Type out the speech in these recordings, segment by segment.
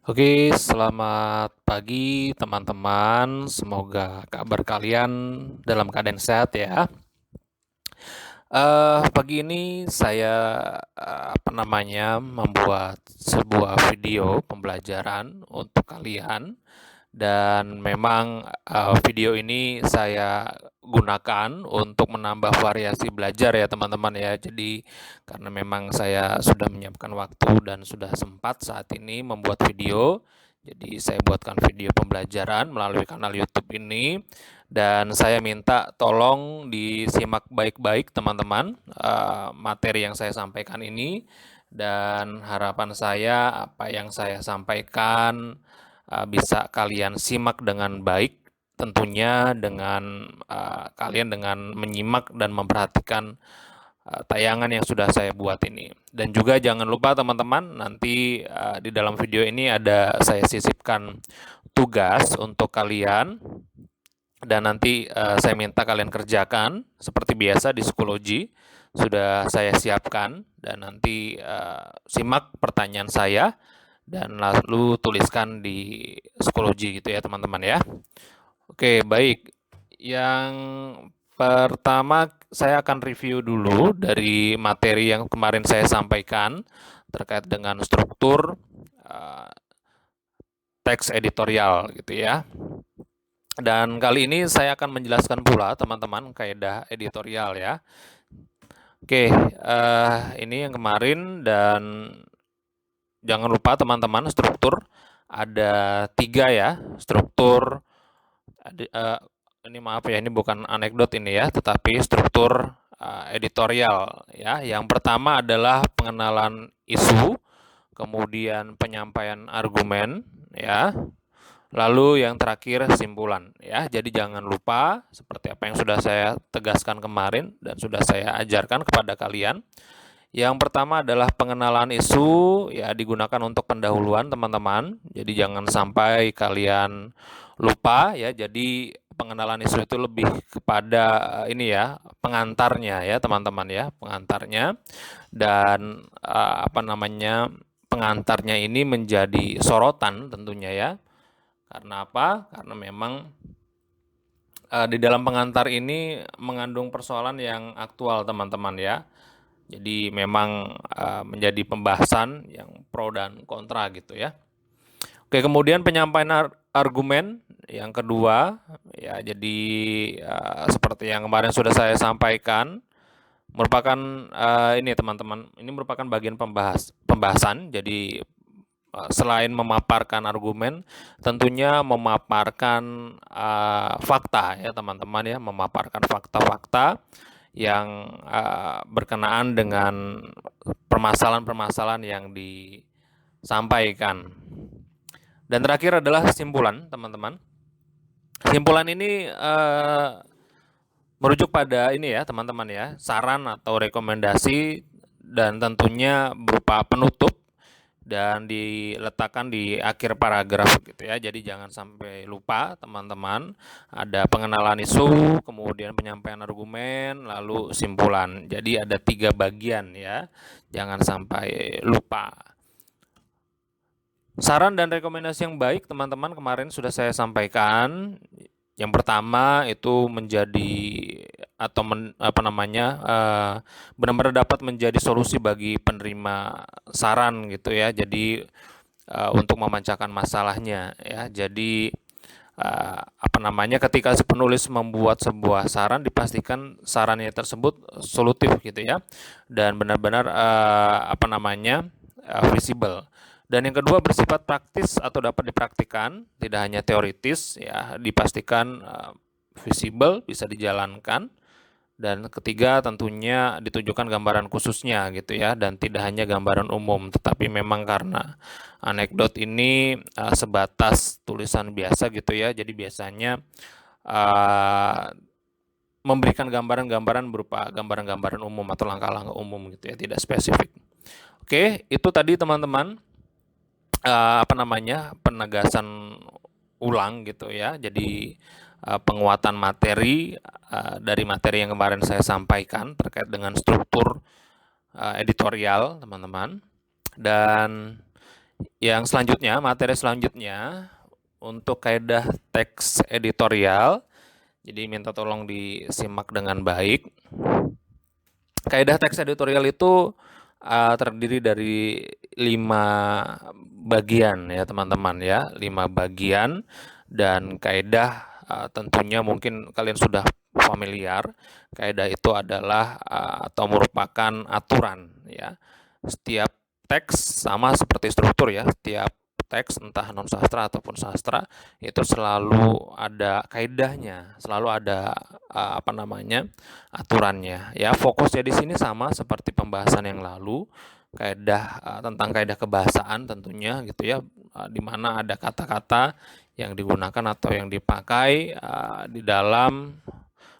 Oke, selamat pagi teman-teman. Semoga kabar kalian dalam keadaan sehat ya. Pagi ini saya membuat sebuah video pembelajaran untuk kalian dan memang video ini saya gunakan untuk menambah variasi belajar ya teman-teman ya. Jadi karena memang saya sudah menyiapkan waktu dan sudah sempat saat ini membuat video, jadi saya buatkan video pembelajaran melalui kanal YouTube ini dan saya minta tolong disimak baik-baik teman-teman materi yang saya sampaikan ini, dan harapan saya apa yang saya sampaikan bisa kalian simak dengan baik, tentunya dengan kalian dengan menyimak dan memperhatikan tayangan yang sudah saya buat ini. Dan juga jangan lupa teman-teman, nanti di dalam video ini ada saya sisipkan tugas untuk kalian dan nanti saya minta kalian kerjakan seperti biasa di psikologi sudah saya siapkan, dan nanti simak pertanyaan saya dan lalu tuliskan di psikologi gitu ya teman-teman ya. Oke, baik. Yang pertama saya akan review dulu dari materi yang kemarin saya sampaikan terkait dengan struktur uh, teks editorial gitu ya. Dan kali ini saya akan menjelaskan pula teman-teman kaidah editorial ya. Oke, ini yang kemarin, dan jangan lupa teman-teman struktur ada 3 ya, struktur ini maaf ya, ini bukan anekdot ini ya, tetapi struktur editorial ya. Yang pertama adalah pengenalan isu, kemudian penyampaian argumen ya, lalu yang terakhir simpulan ya. Jadi jangan lupa seperti apa yang sudah saya tegaskan kemarin dan sudah saya ajarkan kepada kalian. Yang pertama adalah pengenalan isu ya, digunakan untuk pendahuluan teman-teman. Jadi jangan sampai kalian lupa ya. Jadi pengenalan isu itu lebih kepada ini ya, pengantarnya ya teman-teman ya, pengantarnya. Dan pengantarnya ini menjadi sorotan tentunya ya. Karena apa? Karena memang di dalam pengantar ini mengandung persoalan yang aktual teman-teman ya. Jadi memang menjadi pembahasan yang pro dan kontra gitu ya. Oke, kemudian penyampaian argumen yang kedua ya. Jadi seperti yang kemarin sudah saya sampaikan, merupakan ini teman-teman, ini merupakan bagian pembahasan. Jadi selain memaparkan argumen, tentunya memaparkan fakta ya teman-teman ya, memaparkan fakta-fakta yang berkenaan dengan permasalahan-permasalahan yang disampaikan. Dan terakhir adalah kesimpulan teman-teman. Kesimpulan ini merujuk pada ini ya teman-teman ya, saran atau rekomendasi, dan tentunya berupa penutup dan diletakkan di akhir paragraf gitu ya. Jadi jangan sampai lupa teman-teman, ada pengenalan isu, kemudian penyampaian argumen, lalu simpulan. Jadi ada 3 bagian ya, jangan sampai lupa. Saran dan rekomendasi yang baik teman-teman kemarin sudah saya sampaikan. Yang pertama itu menjadi atau benar-benar dapat menjadi solusi bagi penerima saran gitu ya. Jadi untuk memecahkan masalahnya ya. Jadi ketika si penulis membuat sebuah saran, dipastikan sarannya tersebut solutif gitu ya, dan benar-benar visible. Dan yang kedua bersifat praktis atau dapat dipraktikkan, tidak hanya teoritis ya, dipastikan visible, bisa dijalankan. Dan ketiga tentunya ditujukan gambaran khususnya gitu ya, dan tidak hanya gambaran umum, tetapi memang karena anekdot ini sebatas tulisan biasa gitu ya, jadi biasanya memberikan gambaran-gambaran berupa gambaran-gambaran umum atau langkah-langkah umum gitu ya, tidak spesifik. Oke, itu tadi teman-teman penegasan ulang gitu ya. Jadi penguatan materi dari materi yang kemarin saya sampaikan terkait dengan struktur editorial teman-teman. Dan Yang selanjutnya, materi selanjutnya untuk kaidah teks editorial. Jadi minta tolong disimak dengan baik. Kaidah teks editorial itu terdiri dari 5 bagian ya teman-teman ya, 5 bagian, dan kaidah tentunya mungkin kalian sudah familiar. Kaidah itu adalah atau merupakan aturan ya. Setiap teks sama seperti struktur ya, setiap teks entah non sastra ataupun sastra itu selalu ada kaidahnya, selalu ada aturannya ya. Fokusnya di sini sama seperti pembahasan yang lalu, kaidah tentang kaidah kebahasaan tentunya gitu ya, di mana ada kata-kata yang digunakan atau yang dipakai di dalam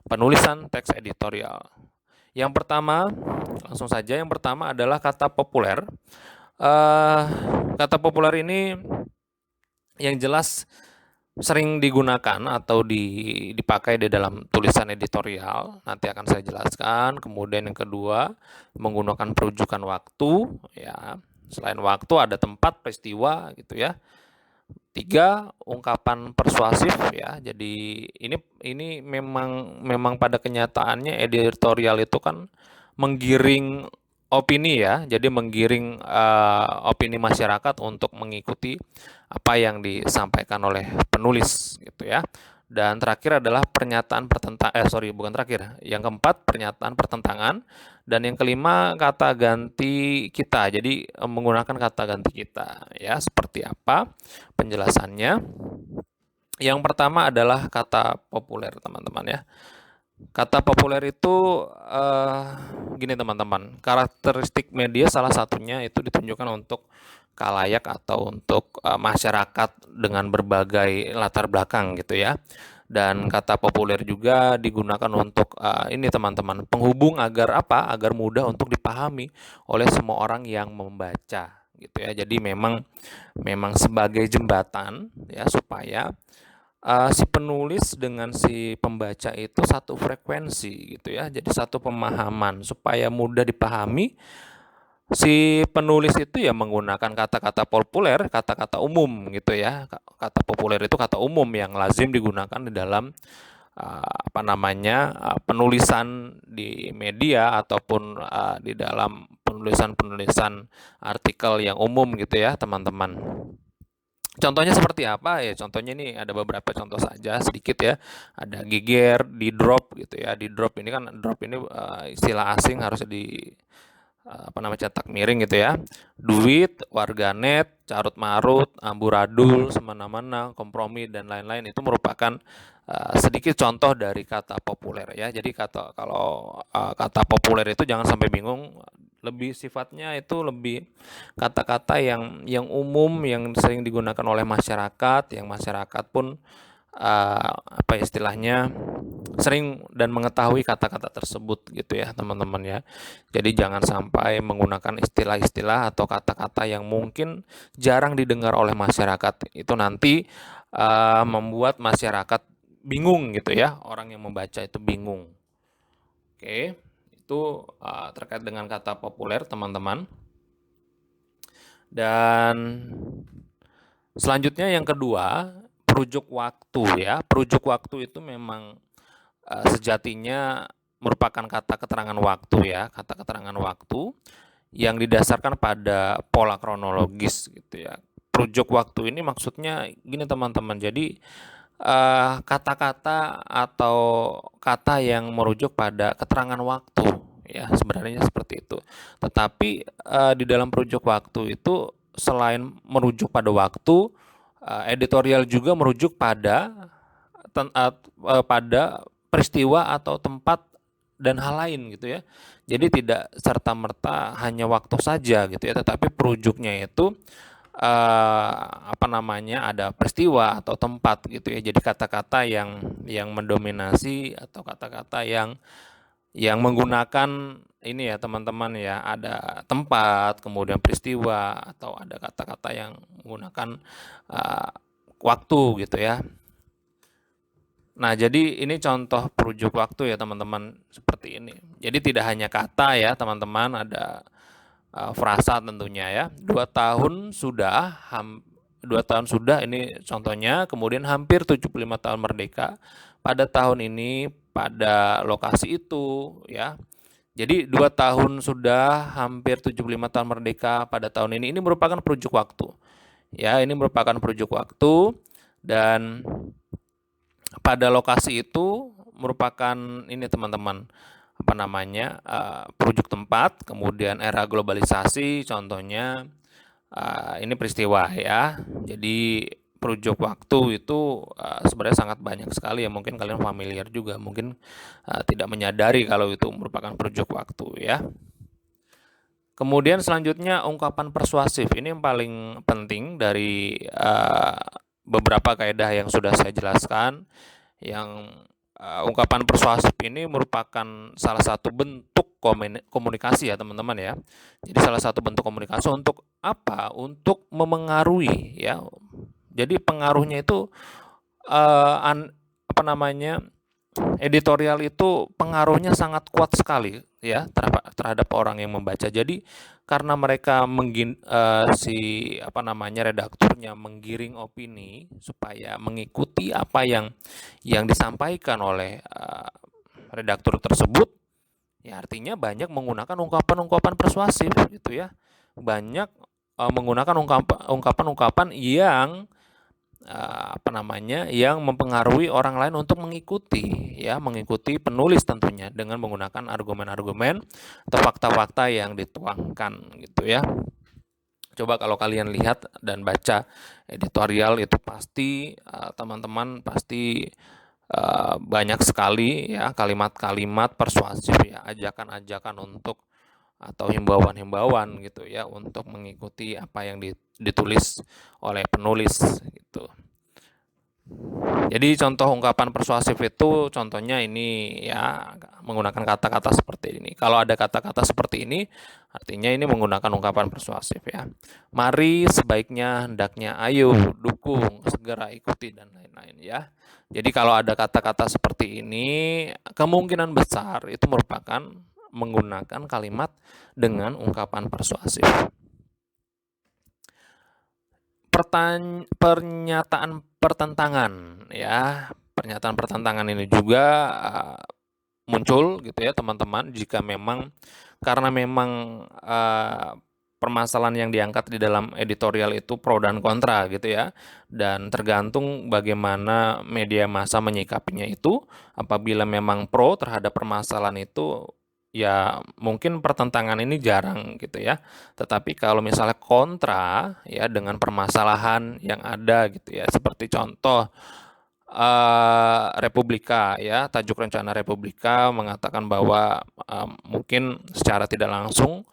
penulisan teks editorial. Yang pertama, langsung saja, yang pertama adalah kata populer. Kata populer ini yang jelas sering digunakan atau dipakai di dalam tulisan editorial, nanti akan saya jelaskan. Kemudian yang kedua, menggunakan perujukan waktu ya. Selain waktu ada tempat, peristiwa gitu ya. 3, ungkapan persuasif ya. Jadi ini memang pada kenyataannya editorial itu kan menggiring opini ya. Jadi menggiring opini masyarakat untuk mengikuti apa yang disampaikan oleh penulis gitu ya. Dan terakhir adalah pernyataan bukan terakhir. Yang keempat, pernyataan pertentangan, dan yang kelima, kata ganti kita. Jadi menggunakan kata ganti kita ya. Seperti apa penjelasannya? Yang pertama adalah kata populer, teman-teman ya. Kata populer itu gini teman-teman, karakteristik media salah satunya itu ditunjukkan untuk khalayak atau untuk masyarakat dengan berbagai latar belakang gitu ya. Dan kata populer juga digunakan untuk ini teman-teman, penghubung agar apa? Agar mudah untuk dipahami oleh semua orang yang membaca gitu ya. Jadi memang sebagai jembatan ya, supaya si penulis dengan si pembaca itu satu frekuensi gitu ya. Jadi satu pemahaman supaya mudah dipahami. Si penulis itu ya menggunakan kata-kata populer, kata-kata umum gitu ya. Kata populer itu kata umum yang lazim digunakan di dalam penulisan di media ataupun di dalam penulisan-penulisan artikel yang umum gitu ya, teman-teman. Contohnya seperti apa ya? Contohnya ini ada beberapa contoh saja sedikit ya. Ada geger, di drop gitu ya. Di drop ini kan, drop ini istilah asing, harusnya cetak miring gitu ya. Duit, warganet, carut marut, amburadul, semena-mena, kompromi, dan lain-lain itu merupakan sedikit contoh dari kata populer ya. Jadi kalau kata populer itu jangan sampai bingung, lebih sifatnya itu lebih kata-kata yang umum, yang sering digunakan oleh masyarakat, yang masyarakat pun istilahnya sering dan mengetahui kata-kata tersebut gitu ya teman-teman ya. Jadi jangan sampai menggunakan istilah-istilah atau kata-kata yang mungkin jarang didengar oleh masyarakat, itu nanti membuat masyarakat bingung gitu ya, orang yang membaca itu bingung. Oke, itu terkait dengan kata populer teman-teman. Dan selanjutnya yang kedua, perujuk waktu ya. Perujuk waktu itu memang sejatinya merupakan kata keterangan waktu ya, kata keterangan waktu yang didasarkan pada pola kronologis gitu ya. Perujuk waktu ini maksudnya gini teman-teman, jadi kata-kata atau kata yang merujuk pada keterangan waktu ya, sebenarnya seperti itu. Tetapi di dalam perujuk waktu itu selain merujuk pada waktu, editorial juga merujuk pada peristiwa atau tempat dan hal lain gitu ya. Jadi tidak serta-merta hanya waktu saja gitu ya, tetapi perujuknya itu ada peristiwa atau tempat gitu ya. Jadi kata-kata yang mendominasi atau kata-kata yang menggunakan ini ya teman-teman ya, ada tempat, kemudian peristiwa, atau ada kata-kata yang menggunakan waktu gitu ya. Nah, jadi ini contoh perujuk waktu ya teman-teman, seperti ini. Jadi tidak hanya kata ya teman-teman, ada frasa tentunya ya. 2 tahun sudah ini contohnya, kemudian hampir 75 tahun merdeka pada tahun ini pada lokasi itu ya. Jadi 2 tahun sudah hampir 75 tahun merdeka pada tahun ini merupakan perujuk waktu. Ya, ini merupakan perujuk waktu dan pada lokasi itu merupakan ini teman-teman perujuk tempat, kemudian era globalisasi contohnya ini peristiwa ya. Jadi perujuk waktu itu sebenarnya sangat banyak sekali ya, mungkin kalian familiar juga, mungkin tidak menyadari kalau itu merupakan perujuk waktu ya. Kemudian selanjutnya ungkapan persuasif, ini yang paling penting dari beberapa kaidah yang sudah saya jelaskan. Yang ungkapan persuasif ini merupakan salah satu bentuk komunikasi ya teman-teman ya. Jadi salah satu bentuk komunikasi untuk apa? Untuk memengaruhi ya. Jadi pengaruhnya itu editorial itu pengaruhnya sangat kuat sekali ya terhadap orang yang membaca. Jadi karena mereka redakturnya menggiring opini supaya mengikuti apa yang disampaikan oleh redaktur tersebut, ya artinya banyak menggunakan ungkapan-ungkapan persuasif gitu ya. Banyak menggunakan ungkapan-ungkapan yang yang mempengaruhi orang lain untuk mengikuti penulis tentunya dengan menggunakan argumen-argumen atau fakta-fakta yang dituangkan gitu ya. Coba kalau kalian lihat dan baca editorial itu pasti teman-teman pasti banyak sekali ya kalimat-kalimat persuasif ya, ajakan-ajakan untuk atau himbauan-himbauan gitu ya untuk mengikuti apa yang ditulis oleh penulis gitu. Jadi contoh ungkapan persuasif itu contohnya ini ya menggunakan kata-kata seperti ini. Kalau ada kata-kata seperti ini artinya ini menggunakan ungkapan persuasif ya. Mari, sebaiknya, hendaknya, ayo, dukung, segera ikuti dan lain-lain ya. Jadi kalau ada kata-kata seperti ini kemungkinan besar itu merupakan menggunakan kalimat dengan ungkapan persuasif. Pernyataan pertentangan ya. Pernyataan pertentangan ini juga muncul gitu ya teman-teman jika memang karena memang permasalahan yang diangkat di dalam editorial itu pro dan kontra gitu ya, dan tergantung bagaimana media massa menyikapinya itu. Apabila memang pro terhadap permasalahan itu ya mungkin pertentangan ini jarang gitu ya. Tetapi kalau misalnya kontra ya dengan permasalahan yang ada gitu ya, seperti contoh Republika ya, tajuk rencana Republika mengatakan bahwa mungkin secara tidak langsung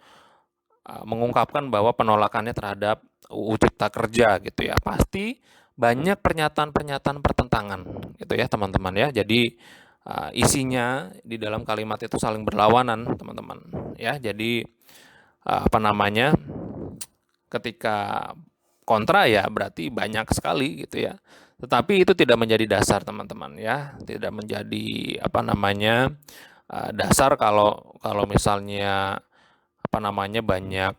mengungkapkan bahwa penolakannya terhadap UU Cipta Kerja gitu ya. Pasti banyak pernyataan-pernyataan pertentangan gitu ya teman-teman ya. Jadi isinya di dalam kalimat itu saling berlawanan teman-teman ya. Jadi ketika kontra ya berarti banyak sekali gitu ya. Tetapi itu tidak menjadi dasar teman-teman ya. Tidak menjadi dasar kalau misalnya banyak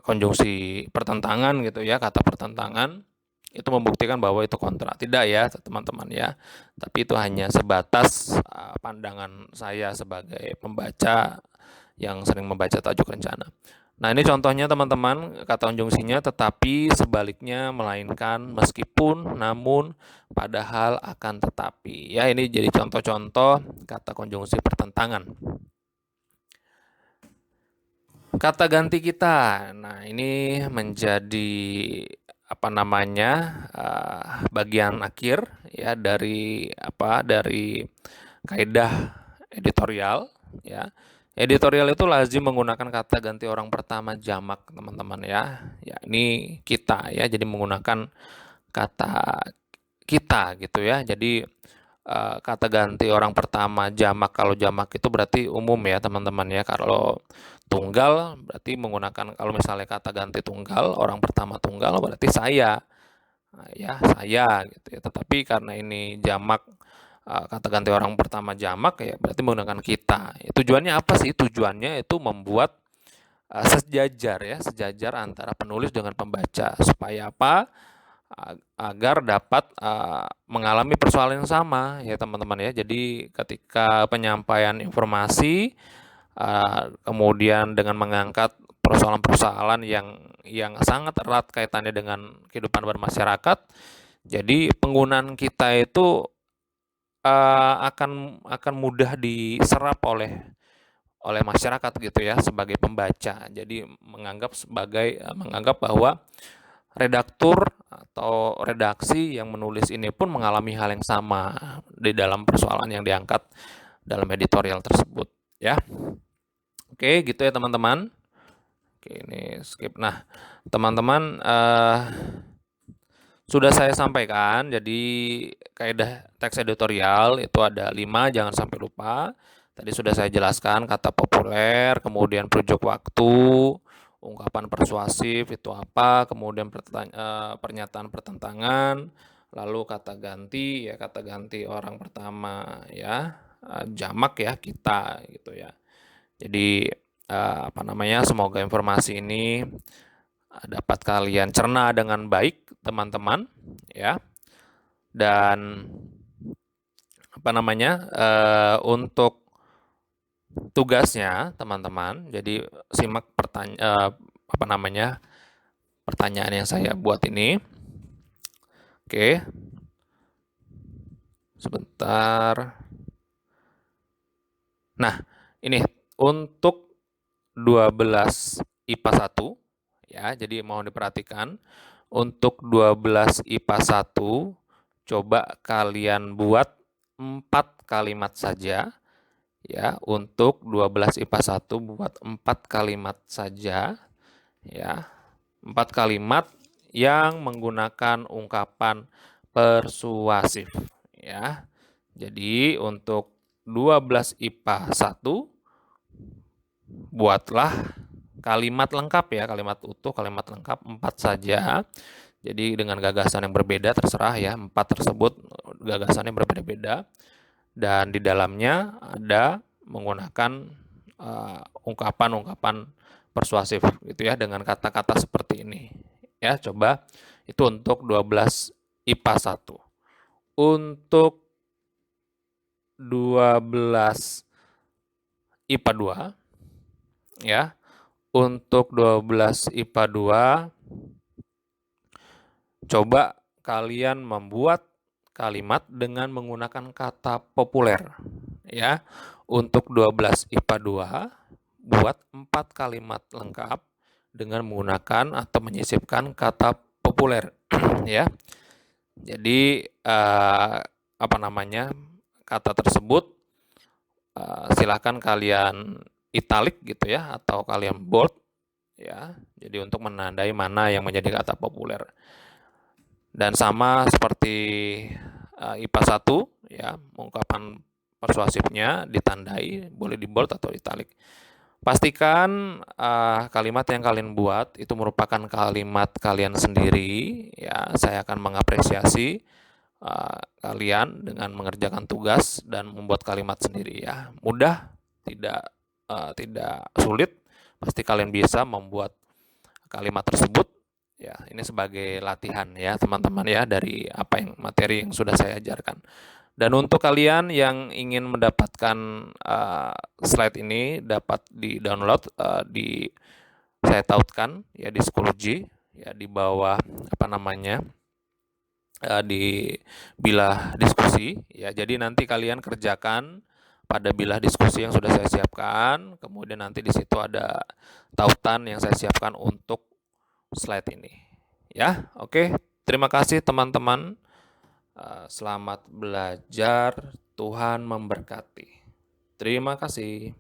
konjungsi pertentangan gitu ya, kata pertentangan itu membuktikan bahwa itu kontra. Tidak ya teman-teman ya. Tapi itu hanya sebatas pandangan saya sebagai pembaca yang sering membaca tajuk rencana. Nah ini contohnya teman-teman kata konjungsinya tetapi, sebaliknya, melainkan, meskipun, namun, padahal, akan, tetapi. Ya ini jadi contoh-contoh kata konjungsi pertentangan. Kata ganti kita. Nah ini menjadi bagian akhir ya dari kaidah editorial ya. Editorial itu lazim menggunakan kata ganti orang pertama jamak teman-teman ya. Ya ini kita ya, jadi menggunakan kata kita gitu ya. Jadi kata ganti orang pertama jamak, kalau jamak itu berarti umum ya teman-teman ya. Kalau tunggal berarti menggunakan, kalau misalnya kata ganti tunggal orang pertama tunggal berarti saya. Nah, ya saya gitu ya. Tetapi karena ini jamak, kata ganti orang pertama jamak ya berarti menggunakan kita. Tujuannya apa sih? Tujuannya itu membuat sejajar ya, sejajar antara penulis dengan pembaca. Supaya apa? Agar dapat mengalami persoalan yang sama ya teman-teman ya. Jadi ketika penyampaian informasi kemudian dengan mengangkat persoalan-persoalan yang sangat erat kaitannya dengan kehidupan bermasyarakat, jadi penggunaan kita itu akan mudah diserap oleh masyarakat gitu ya sebagai pembaca. Jadi menganggap bahwa redaktur atau redaksi yang menulis ini pun mengalami hal yang sama di dalam persoalan yang diangkat dalam editorial tersebut ya. Oke, gitu ya teman-teman. Oke, ini skip. Nah, teman-teman sudah saya sampaikan, jadi kaidah teks editorial itu ada 5, jangan sampai lupa. Tadi sudah saya jelaskan kata populer, kemudian perujuk waktu, ungkapan persuasif itu apa, kemudian pernyataan pertentangan, lalu kata ganti ya, kata ganti orang pertama ya, jamak ya, kita gitu ya. Jadi semoga informasi ini dapat kalian cerna dengan baik teman-teman ya. Dan untuk tugasnya teman-teman, jadi simak pertanyaan yang saya buat ini. Oke. Sebentar. Nah, ini untuk 12 IPA 1 ya, jadi mohon diperhatikan. Untuk 12 IPA 1, coba kalian buat 4 kalimat saja ya. Untuk 12 IPA 1 buat 4 kalimat saja ya. 4 kalimat yang menggunakan ungkapan persuasif ya. Jadi untuk 12 IPA 1 buatlah kalimat lengkap ya, kalimat utuh, kalimat lengkap 4 saja. Jadi dengan gagasan yang berbeda, terserah ya, 4 tersebut gagasannya berbeda-beda. Dan di dalamnya ada menggunakan ungkapan-ungkapan persuasif gitu ya, dengan kata-kata seperti ini. Ya, coba itu untuk 12 IPA 1. Untuk 12 IPA 2 ya. Untuk 12 IPA 2, coba kalian membuat kalimat dengan menggunakan kata populer ya. Untuk 12 IPA 2, buat 4 kalimat lengkap dengan menggunakan atau menyisipkan kata populer ya. Jadi kata tersebut silakan kalian italik gitu ya, atau kalian bold ya. Jadi untuk menandai mana yang menjadi kata populer. Dan sama seperti IPA 1 ya, ungkapan persuasifnya ditandai, boleh di bold atau italik. Pastikan kalimat yang kalian buat itu merupakan kalimat kalian sendiri ya. Saya akan mengapresiasi kalian dengan mengerjakan tugas dan membuat kalimat sendiri ya. Mudah, tidak sulit, pasti kalian bisa membuat kalimat tersebut ya. Ini sebagai latihan ya teman-teman ya, dari materi yang sudah saya ajarkan. Dan untuk kalian yang ingin mendapatkan slide ini, dapat di-download saya tautkan ya di Schoology ya, di bawah di bilah diskusi ya. Jadi nanti kalian kerjakan pada bilah diskusi yang sudah saya siapkan, kemudian nanti di situ ada tautan yang saya siapkan untuk slide ini ya. Oke, terima kasih teman-teman. Selamat belajar, Tuhan memberkati. Terima kasih.